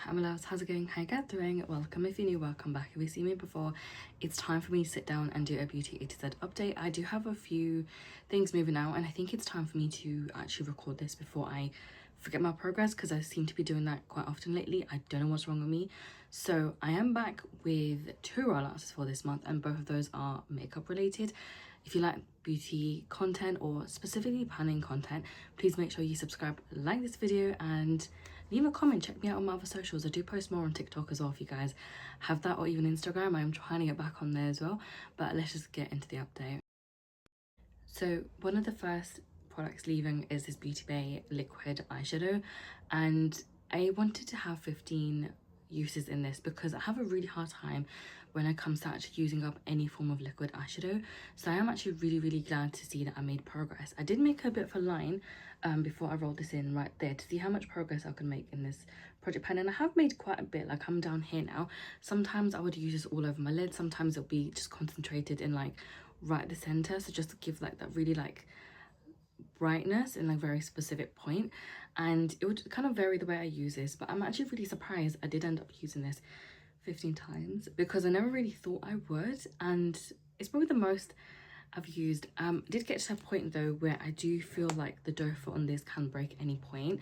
Hi my loves, how's it going? How you guys doing? Welcome if you're new, welcome back. If you've seen me before, it's time for me to sit down and do a beauty A to Z update. I do have a few things moving out and I think it's time for me to actually record this before I forget my progress, because I seem to be doing that quite often lately. I don't know what's wrong with me. So I am back with 2 rollouts for this month and both of those are makeup related. If you like beauty content or specifically panning content, please make sure you subscribe, like this video, and leave a comment. Check me out on my other socials. I do post more on TikTok as well if you guys have that, or even Instagram. I'm trying to get back on there as well, but let's just get into the update. So one of the first products leaving is this Beauty Bay liquid eyeshadow, and I wanted to have 15 uses in this because I have a really hard time when it comes to actually using up any form of liquid eyeshadow. So I am actually really glad to see that I made progress. I did make a bit of a line before I rolled this in right there to see how much progress I can make in this project pan, and I have made quite a bit. Like, I'm down here now. Sometimes I would use this all over my lid, sometimes it'll be just concentrated in like right at the center, so just to give like that really like brightness in like very specific point, and it would kind of vary the way I use this. But I'm actually really surprised I did end up using this 15 times because I never really thought I would, and it's probably the most I've used. I did get to a point though where I do feel like the doe foot on this can break any point,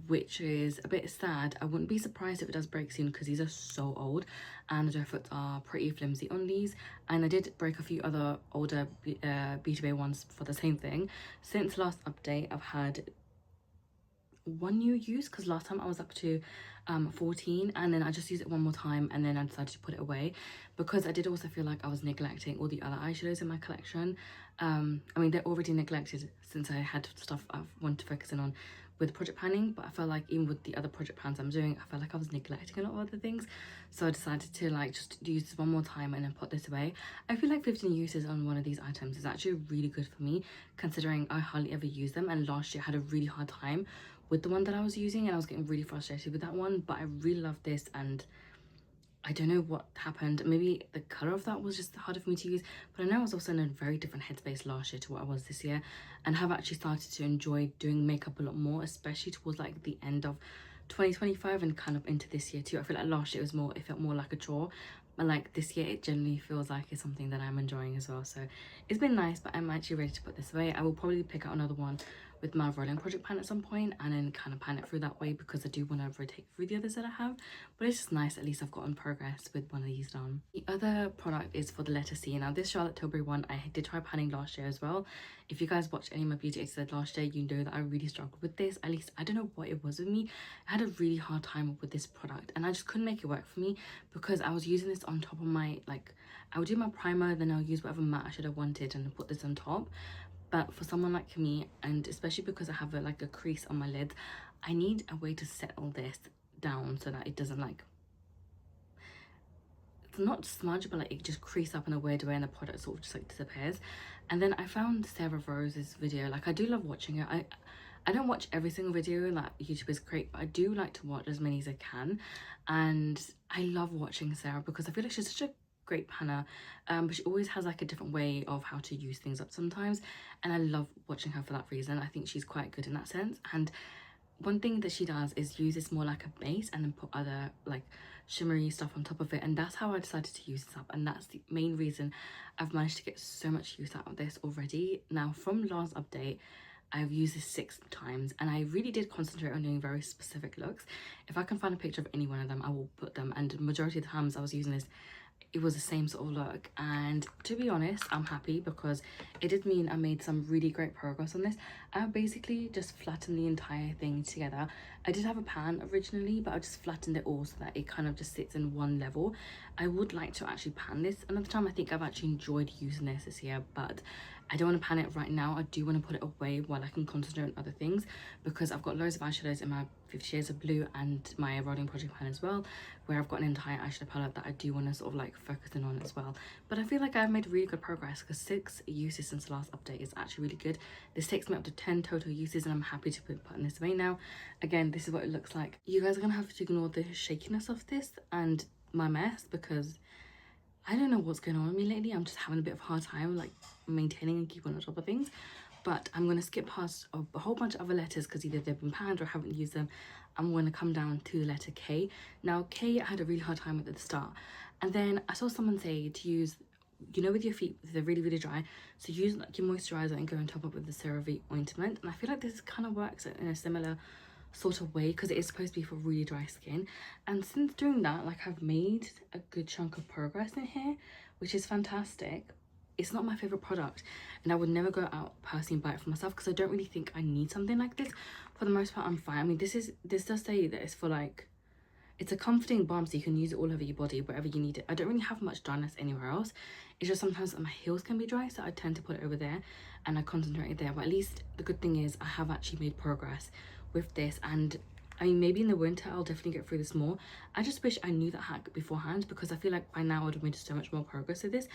which is a bit sad. I wouldn't be surprised if it does break soon because these are so old and the doe foots are pretty flimsy on these, and I did break a few other older Beauty Bay ones for the same thing. Since last update I've had 1 new use because last time I was up to 14, and then I just used it one more time and then I decided to put it away because I did also feel like I was neglecting all the other eyeshadows in my collection. I mean, they're already neglected since I had stuff I wanted to focus in on with project planning, but I felt like even with the other project plans I'm doing, I felt like I was neglecting a lot of other things. So I decided to like just use this one more time and then put this away. I feel like 15 uses on one of these items is actually really good for me, considering I hardly ever use them, and last year I had a really hard time with the one that I was using and I was getting really frustrated with that one. But I really love this, and I don't know what happened. Maybe the color of that was just harder for me to use, but I know I was also in a very different headspace last year to what I was this year, and have actually started to enjoy doing makeup a lot more, especially towards like the end of 2025 and kind of into this year too. I feel like last year it felt more like a chore, but like this year it generally feels like it's something that I'm enjoying as well. So it's been nice, but I'm actually ready to put this away. I will probably pick out another one with my rolling project pan at some point and then kind of pan it through that way because I do want to rotate through the others that I have. But it's just nice, at least I've gotten progress with one of these done. The other product is for the letter C. Now this Charlotte Tilbury one I did try panning last year as well. If you guys watched any of my beauty A to Z last year, you know that I really struggled with this. At least I don't know what it was with me. I had a really hard time with this product and I just couldn't make it work for me because I was using this on top of my, like, I would do my primer, then I'll use whatever matte eyeshadow I wanted and put this on top. But for someone like me, and especially because I have like a crease on my lids, I need a way to settle this down so that it doesn't like, it's not smudge, but like it just crease up in a weird way and the product sort of just like disappears. And then I found Sarah Rose's video. Like, I do love watching it. I don't watch every single video that YouTubers create, but I do like to watch as many as I can. And I love watching Sarah because I feel like she's such a great panner, but she always has like a different way of how to use things up sometimes, and I love watching her for that reason. I think she's quite good in that sense. And one thing that she does is use this more like a base and then put other like shimmery stuff on top of it, and that's how I decided to use this up, and that's the main reason I've managed to get so much use out of this already. Now from last update I've used this 6 times and I really did concentrate on doing very specific looks. If I can find a picture of any one of them I will put them, and the majority of the times I was using this it was the same sort of look, and to be honest I'm happy because it did mean I made some really great progress on this. I basically just flattened the entire thing together. I did have a pan originally, but I just flattened it all so that it kind of just sits in one level. I would like to actually pan this another time. I think I've actually enjoyed using this year, but I don't want to pan it right now. I do want to put it away while I can concentrate on other things because I've got loads of eyeshadows in my 50 Shades of Blue and my rolling project pan as well, where I've got an entire eyeshadow palette that I do want to sort of like focus in on as well. But I feel like I've made really good progress because 6 uses since the last update is actually really good. This takes me up to 10 total uses and I'm happy to be putting this away now. Again, this is what it looks like. You guys are gonna have to ignore the shakiness of this and my mess because I don't know what's going on with me lately. I'm just having a bit of a hard time like maintaining and keeping on top of things. But I'm going to skip past a whole bunch of other letters because either they've been panned or I haven't used them. I'm going to come down to the letter K. Now K I had a really hard time with at the start, and then I saw someone say to use, you know, with your feet, they're really dry, so use like your moisturizer and go and top up with the CeraVe ointment. And I feel like this kind of works in a similar sort of way because it is supposed to be for really dry skin. And since doing that, like, I've made a good chunk of progress in here, which is fantastic. It's not my favorite product, and I would never go out personally and buy it for myself because I don't really think I need something like this. For the most part, I'm fine. I mean, this does say that it's for like, it's a comforting balm, so you can use it all over your body wherever you need it. I don't really have much dryness anywhere else. It's just sometimes my heels can be dry, so I tend to put it over there and I concentrate there. But at least the good thing is I have actually made progress with this, and I mean, maybe in the winter I'll definitely get through this more. I just wish I knew that hack beforehand, because I feel like by now I would have made so much more progress with this.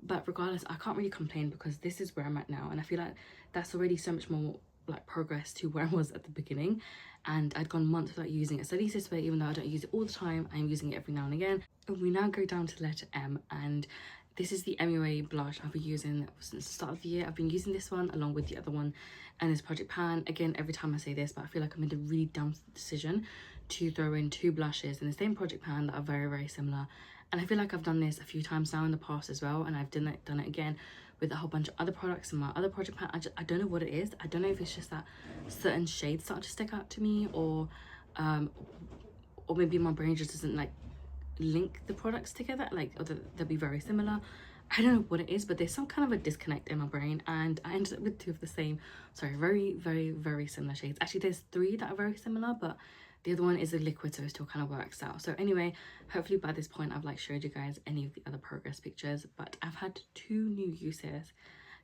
But regardless, I can't really complain because this is where I'm at now, and I feel like that's already so much more like progress to where I was at the beginning, and I'd gone months without using it. So at least this way, even though I don't use it all the time, I'm using it every now and again. And we now go down to the letter M, and this is the MUA blush I've been using since the start of the year. I've been using this one along with the other one and this Project Pan. Again, every time I say this, but I feel like I made a really dumb decision to throw in two blushes in the same Project Pan that are very similar. And I feel like I've done this a few times now in the past as well, and I've done it again with a whole bunch of other products in my other Project Pan. I don't know what it is. I don't know if it's just that certain shades start to stick out to me, or maybe my brain just doesn't like link the products together, like, or they'll be very similar. I don't know what it is, but there's some kind of a disconnect in my brain, and I ended up with two of the same, sorry, very similar shades. Actually, there's three that are very similar, but the other one is a liquid, so it still kind of works out. So anyway, hopefully by this point I've like showed you guys any of the other progress pictures, but I've had 2 new uses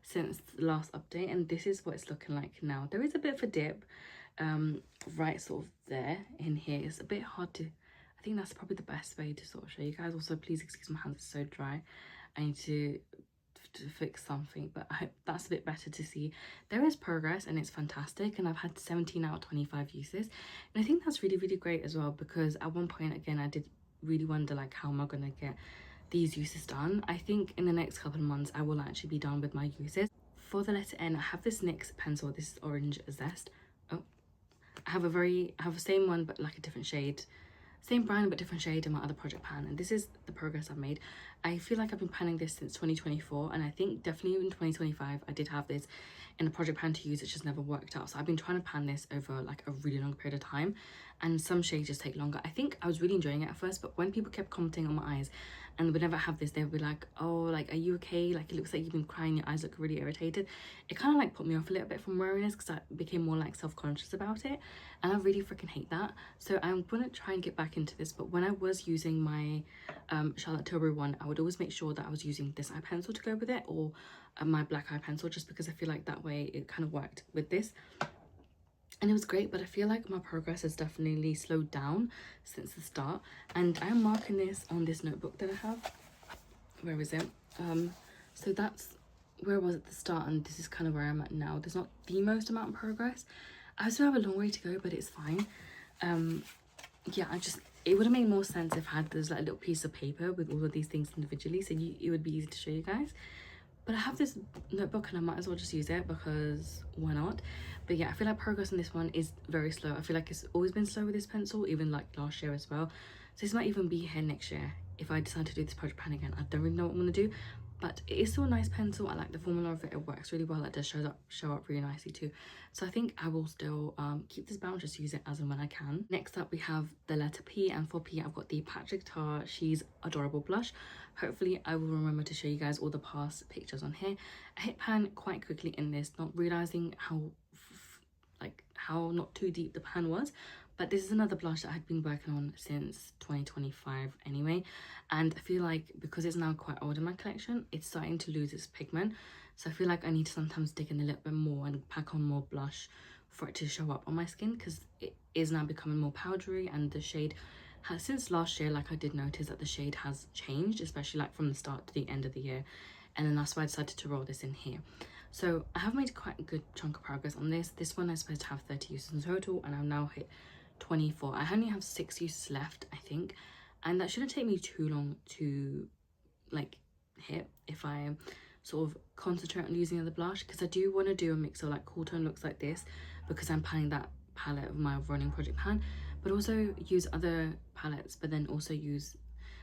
since the last update, and this is what it's looking like now. There is a bit of a dip right sort of there in here. It's a bit hard to, I think that's probably the best way to sort of show you guys. Also, please excuse my hands, it's so dry. I need to fix something, but I hope that's a bit better to see. There is progress and it's fantastic, and I've had 17 out of 25 uses, and I think that's really great as well, because at one point again I did really wonder like, how am I gonna get these uses done? I think in the next couple of months I will actually be done with my uses. For the letter N, I have this NYX pencil. This is Orange Zest. Oh, I have the same one but like a different shade, same brand but different shade in my other Project Pan, and this is the progress I've made. I feel like I've been panning this since 2024, and I think definitely in 2025 I did have this in a Project Pan to use. It just never worked out, so I've been trying to pan this over like a really long period of time, and some shades just take longer. I think I was really enjoying it at first, but when people kept commenting on my eyes and whenever I have this, they would be like, oh, like, are you okay? Like, it looks like you've been crying, your eyes look really irritated. It kind of like put me off a little bit from wearing this, because I became more like self-conscious about it, and I really freaking hate that. So I'm gonna try and get back into this. But when I was using my Charlotte Tilbury one, I would always make sure that I was using this eye pencil to go with it, or my black eye pencil, just because I feel like that way it kind of worked with this. And it was great, but I feel like my progress has definitely slowed down since the start. And I'm marking this on this notebook that I have. Where is it? So that's where I was at the start, and this is kind of where I'm at now. There's not the most amount of progress. I still have a long way to go, but it's fine. Yeah, it would have made more sense if I had this like little piece of paper with all of these things individually, so it would be easy to show you guys. But I have this notebook and I might as well just use it, because why not? But yeah, I feel like progress on this one is very slow. I feel like it's always been slow with this pencil, even like last year as well. So this might even be here next year if I decide to do this Project Pan again. I don't really know what I'm going to do, but it is still a nice pencil. I like the formula of it. It works really well. It does show up really nicely too. So I think I will still keep this bound, just use it as and when I can. Next up, we have the letter P, and for P, I've got the Patrick Tar She's Adorable blush. Hopefully, I will remember to show you guys all the past pictures on here. I hit pan quite quickly in this, not realizing how not too deep the pan was. But this is another blush that I had been working on since 2025 anyway, and I feel like because it's now quite old in my collection, it's starting to lose its pigment. So I feel like I need to sometimes dig in a little bit more and pack on more blush for it to show up on my skin, because it is now becoming more powdery, and the shade has, since last year, like I did notice that the shade has changed, especially like from the start to the end of the year, and then that's why I decided to roll this in here. So I have made quite a good chunk of progress on this. This one is supposed to have 30 uses in total, and I've now hit 24. I only have 6 uses left, I think, and that shouldn't take me too long to like hit if I sort of concentrate on using the blush, because I do want to do a mix of like cool tone looks like this, because I'm panning that palette of my running Project Pan. but also use other palettes, but then also use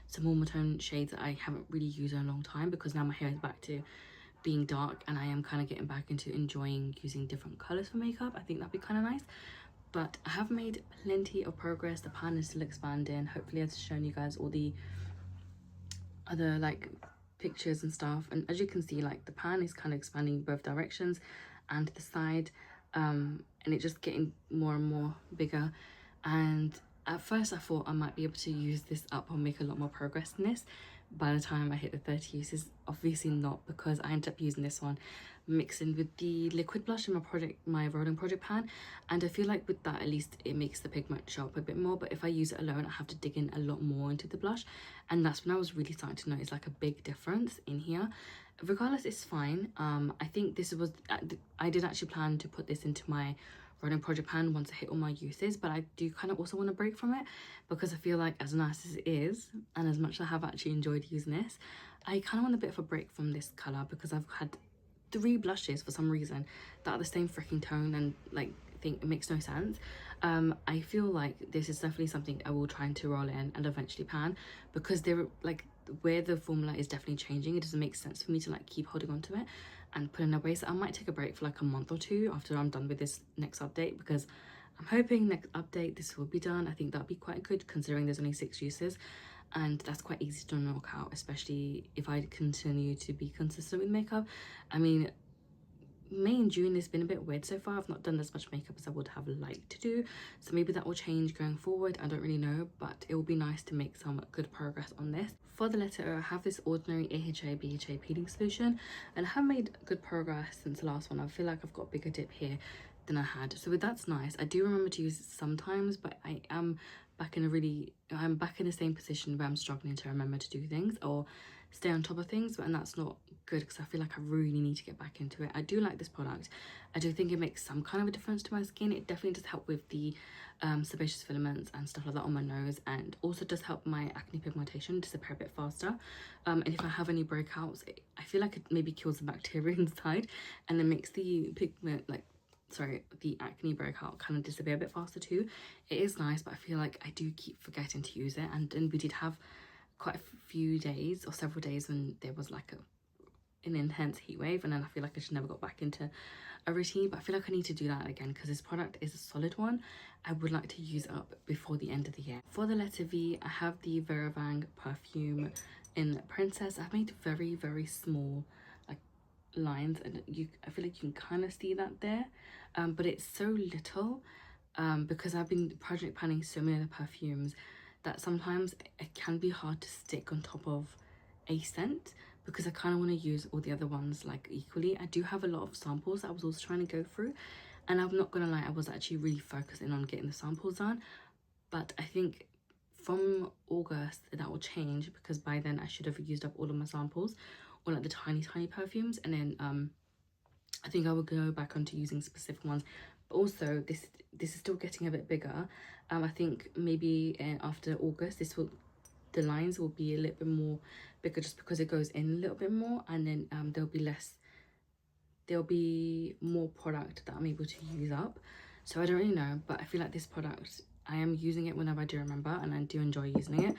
some more tone shades that I haven't really used in a long time, because now my hair is back to being dark and I am kind of getting back into enjoying using different colors for makeup. I think that'd be kind of nice. But I have made plenty of progress. The pan is still expanding. Hopefully I've shown you guys all the other like pictures and stuff, and as you can see, like the pan is kind of expanding both directions and the side, and it's just getting more and more bigger. And at first I thought I might be able to use this up or make a lot more progress in this by the time I hit the 30 uses. Obviously not, because I ended up using this one mixing with the liquid blush in my rolling project pan, and I feel like with that at least it makes the pigment show up a bit more. But if I use it alone, I have to dig in a lot more into the blush, and that's when I was really starting to notice like a big difference in here. Regardless, it's fine. I think this was, I did actually plan to put this into my rolling project pan once I hit all my uses, but I do kind of also want to break from it, because I feel like as nice as it is and as much as I have actually enjoyed using this, I kind of want a bit of a break from this color, because I've had 3 blushes for some reason that are the same freaking tone, and like I think it makes no sense. I feel like this is definitely something I will try to roll in and eventually pan, because they're like, where the formula is definitely changing, it doesn't make sense for me to like keep holding on to it and put it away. So I might take a break for like a month or 2 after I'm done with this next update, because I'm hoping next update this will be done. I think that'd be quite good considering there's only 6 uses, and that's quite easy to knock out, especially if I continue to be consistent with makeup. I mean, May and June has been a bit weird so far. I've not done as much makeup as I would have liked to do, so maybe that will change going forward. I don't really know, but it will be nice to make some good progress on this. For the letter O, I have this ordinary AHA BHA peeling solution, and I have made good progress since the last one. I feel like I've got a bigger dip here than I had, so that's nice. I do remember to use it sometimes, but I'm back in the same position where I'm struggling to remember to do things or stay on top of things, and that's not good, because I feel like I really need to get back into it. I do like this product. I do think it makes some kind of a difference to my skin. It definitely does help with the sebaceous filaments and stuff like that on my nose, and also does help my acne pigmentation disappear a bit faster. And if I have any breakouts, I feel like it maybe kills the bacteria inside, and then makes the pigment, like the acne breakout kind of disappear a bit faster too. It is nice, but I feel like I do keep forgetting to use it, and we did have quite a few days or several days when there was like an intense heat wave, and then I feel like I just never got back into a routine. But I feel like I need to do that again, because this product is a solid one. I would like to use it up before the end of the year. For the letter V, I have the Veravang perfume in Princess. I've made very small like lines, and I feel like you can kind of see that there, but it's so little, because I've been project panning so many other perfumes that sometimes it can be hard to stick on top of a scent, because I kind of want to use all the other ones like equally. I do have a lot of samples that I was also trying to go through, and I'm not gonna lie, I was actually really focusing on getting the samples done. But I think from August that will change, because by then I should have used up all of my samples, or like the tiny perfumes, and then I think I will go back onto using specific ones. But also this is still getting a bit bigger. I think maybe after August the lines will be a little bit more bigger, just because it goes in a little bit more, and then there'll be more product that I'm able to use up. So I don't really know, but I feel like this product, I am using it whenever I do remember, and I do enjoy using it.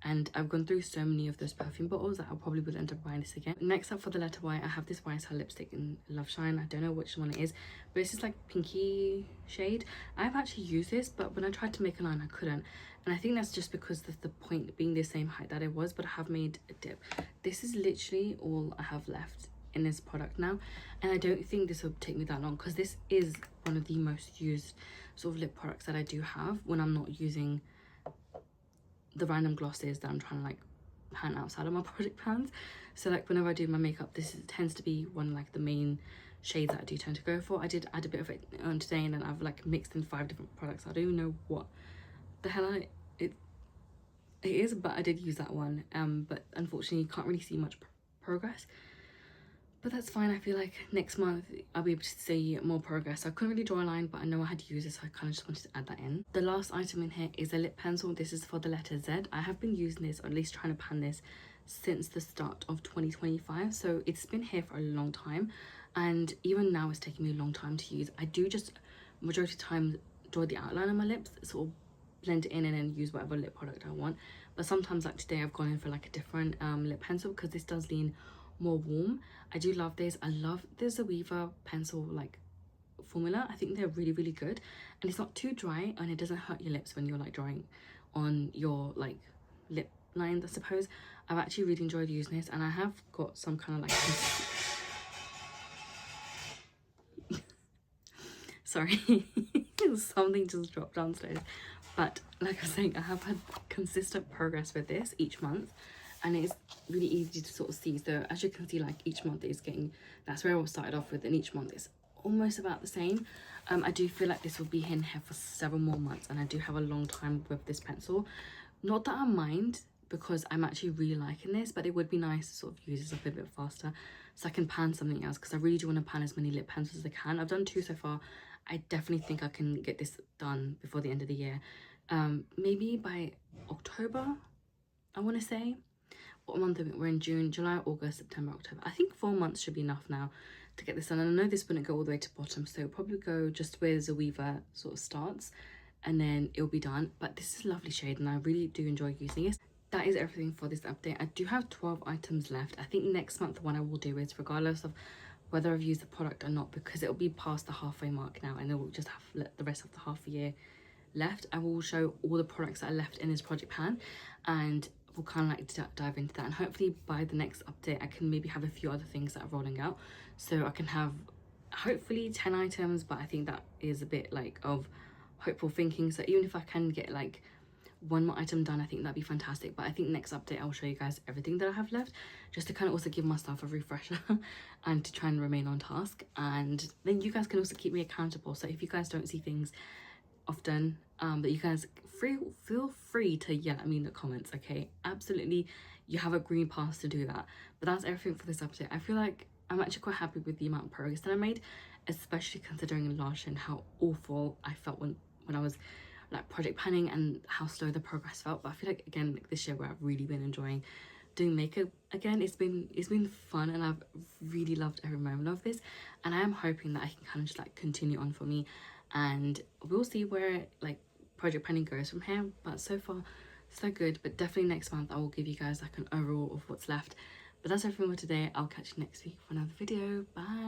And I've gone through so many of those perfume bottles that I probably will end up buying this again. Next up, for the letter Y, I have this YSL lipstick in Love Shine. I don't know which one it is, but it's just like pinky shade. I've actually used this, but when I tried to make a line, I couldn't. And I think that's just because of the point being the same height that it was, but I have made a dip. This is literally all I have left in this product now, and I don't think this will take me that long, because this is one of the most used sort of lip products that I do have when I'm not using the random glosses that I'm trying to like pan outside of my project pans. So like whenever I do my makeup, tends to be one of like the main shades that I do tend to go for. I did add a bit of it on today, and then I've like mixed in 5 different products. I don't even know what the hell it is, but I did use that one. But unfortunately you can't really see much progress, but that's fine. I feel like next month I'll be able to see more progress. So I couldn't really draw a line, but I know I had to use it, so I kind of just wanted to add that in. The last item in here is a lip pencil. This is for the letter Z. I have been using this, or at least trying to pan this, since the start of 2025, so it's been here for a long time, and even now it's taking me a long time to use. I do just majority of the time draw the outline on my lips, sort of blend it in and then use whatever lip product I want. But sometimes, like today, I've gone in for like a different lip pencil because this does lean more warm. I do love this. I love the Zoeva pencil like formula. I think they're really, really good, and it's not too dry and it doesn't hurt your lips when you're like drawing on your like lip lines, I suppose. I've actually really enjoyed using this, and I have got some kind of like sorry, something just dropped downstairs. But like I was saying, I have had consistent progress with this each month, and it's really easy to sort of see. So as you can see, like each month is getting, that's where I started off with, and each month is almost about the same. I do feel like this will be in here for several more months, and I do have a long time with this pencil. Not that I mind, because I'm actually really liking this, but it would be nice to sort of use this up a bit faster so I can pan something else, because I really do want to pan as many lip pencils as I can. I've done 2 so far. I definitely think I can get this done before the end of the year. Maybe by October, I want to say. What month are we? We're in June, July, August, September, October. I think 4 months should be enough now to get this done. And I know this wouldn't go all the way to bottom, so it'll probably go just where Zoeva sort of starts, and then it'll be done. But this is a lovely shade, and I really do enjoy using it. That is everything for this update. I do have 12 items left. I think next month what I will do is, regardless of whether I've used the product or not, because it'll be past the halfway mark now and then we'll just have the rest of the half a year left, I will show all the products that are left in this project pan, and we'll kind of like dive into that. And hopefully by the next update I can maybe have a few other things that are rolling out, so I can have hopefully 10 items. But I think that is a bit like of hopeful thinking, so even if I can get like 1 more item done, I think that'd be fantastic. But I think next update I'll show you guys everything that I have left, just to kind of also give myself a refresher and to try and remain on task. And then you guys can also keep me accountable, so if you guys don't see things often, but you guys feel free to yell at me in the comments, okay? Absolutely, you have a green pass to do that. But that's everything for this update. I feel like I'm actually quite happy with the amount of progress that I made, especially considering last year and how awful I felt when I was like project planning and how slow the progress felt. But I feel like again, like this year where I've really been enjoying doing makeup again, it's been fun, and I've really loved every moment of this, and I am hoping that I can kind of just like continue on for me, and we'll see where like project planning goes from here. But so far so good. But definitely next month I will give you guys like an overall of what's left. But that's everything for today. I'll catch you next week for another video. Bye.